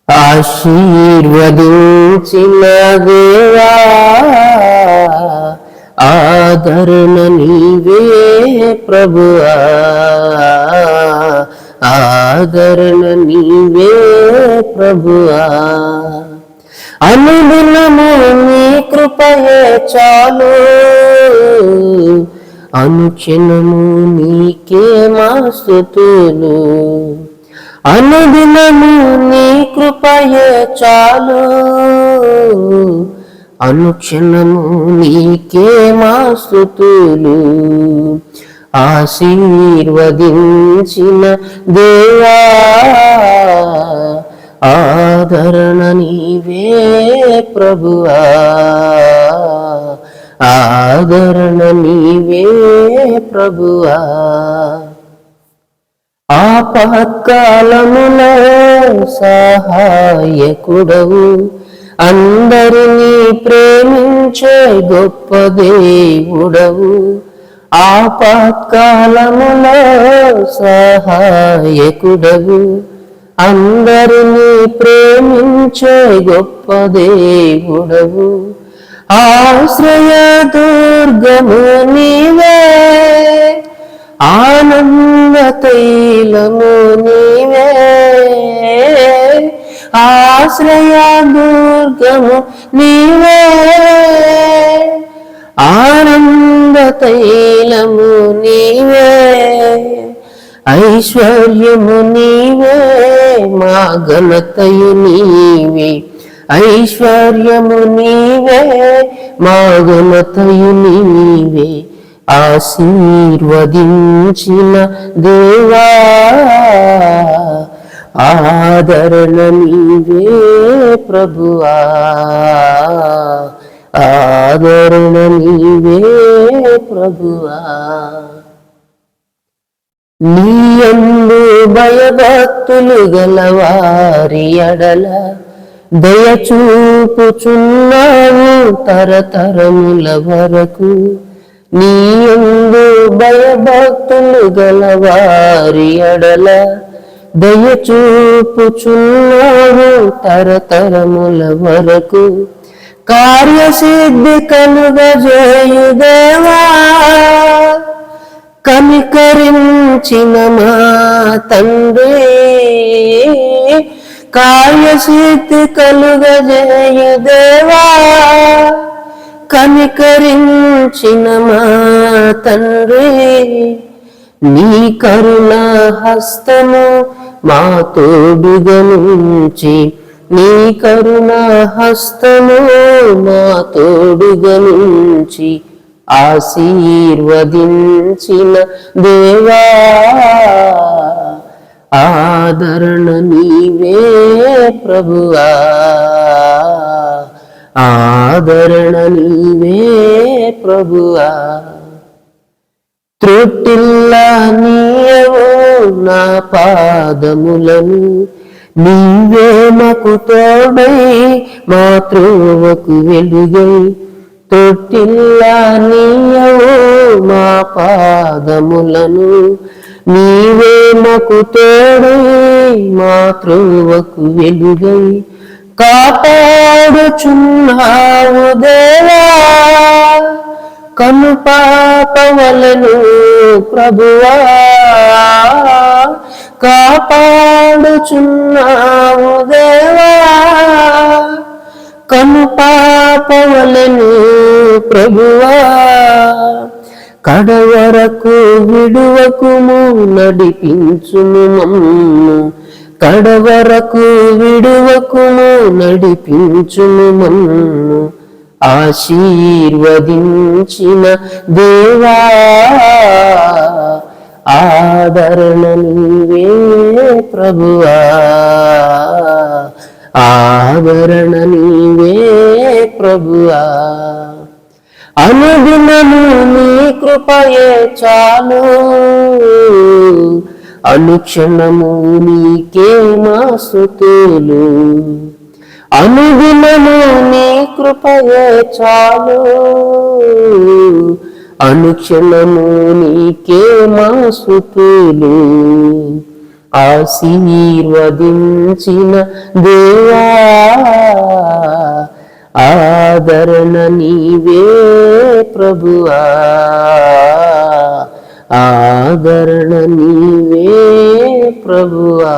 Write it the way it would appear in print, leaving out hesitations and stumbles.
ఆశీర్వదించిన దేవా ఆదరణ నీవే ప్రభువా, ఆదరణ నీవే ప్రభువా. అనుదినము నీ కృపయే చాలు, అనుక్షణము నీకే మా స్తుతులు. అనుదినము నీ కృపయే చాలు, అనుక్షణము నీకే మా స్తుతులు. ఆశీర్వదించిన దేవా ఆదరణ నీవే ప్రభువా, ఆదరణ నీవే ప్రభువా. ఆపత్కాలములో సహాయకుడవు, అందరినీ ప్రేమించే గొప్ప దేవుడవు. ఆపత్కాలములో సహాయకుడవు, అందరినీ ప్రేమించే గొప్ప దేవుడవు. ఆశ్రయ దుర్గము నీవే, ఆనంద తైలము నీవే. ఆశ్రయ దుర్గము నీవే, ఆనంద తైలము నీవే. ఐశ్వర్యము నీవే, మా ఘనతయు నీవే. ఐశ్వర్యము నీవే, మా ఘనతయు నీవే. ఆశీర్వదించిన దేవా ఆదరణ నీవే ప్రభువా, ఆదరణ నీవే ప్రభువా. నీయందు భయభక్తులు గలవారి ఎడల దయచూపుచున్నావు తరతరముల వరకు. నీయందు భయభక్తులు గలవారి ఎడల దయచూపుచున్నావు తరతరముల వరకు. కార్యసిద్ధి కలుగజేయు దేవా, కనికరించిన మా తండ్రి. కార్యసిద్ధి కలుగజేయు దేవా, కనికరించిన మా తండ్రి. నీ కరుణా హస్తము మా తోడుగా నుంచి, నీ కరుణా హస్తము మా తోడుగా నుంచి. ఆశీర్వదించిన దేవా ఆదరణ నీవే ప్రభువా, ఆదరణ నీవే ప్రభువా. త్రుటిల్లా నీయవు నా పాదములను, నీవే మాకు తోడై మా త్రోవకు వెలుగై. తొట్టిల్లా నీయవు మా పాదములను, నీవే మాకు తోడై మా త్రోవకు వెలుగై. కాపాడుచున్నావు దేవా, కను పాపవలను ప్రభువా. కాపాడుచున్నావు దేవా, కను పాపవలను ప్రభువా. కడవరకు విడువకుము నడిపించుము మమ్ము, కడవరకు విడువకుము నడిపించుము మమ్ము. ఆశీర్వదించిన దేవా ఆదరణ నీవే ప్రభువా, ఆదరణ నీవే ప్రభువా. అనుదినము నీ కృపయే చాలు, అనుక్షణము నీకే మా స్తుతులు. అనుదినము నీ కృపయే చాలు, అనుక్షణము నీకే మా స్తుతులు. ఆశీర్వదించిన దేవా ఆదరణ నీవే ప్రభువా ఆదరణ నీవే ప్రభువా.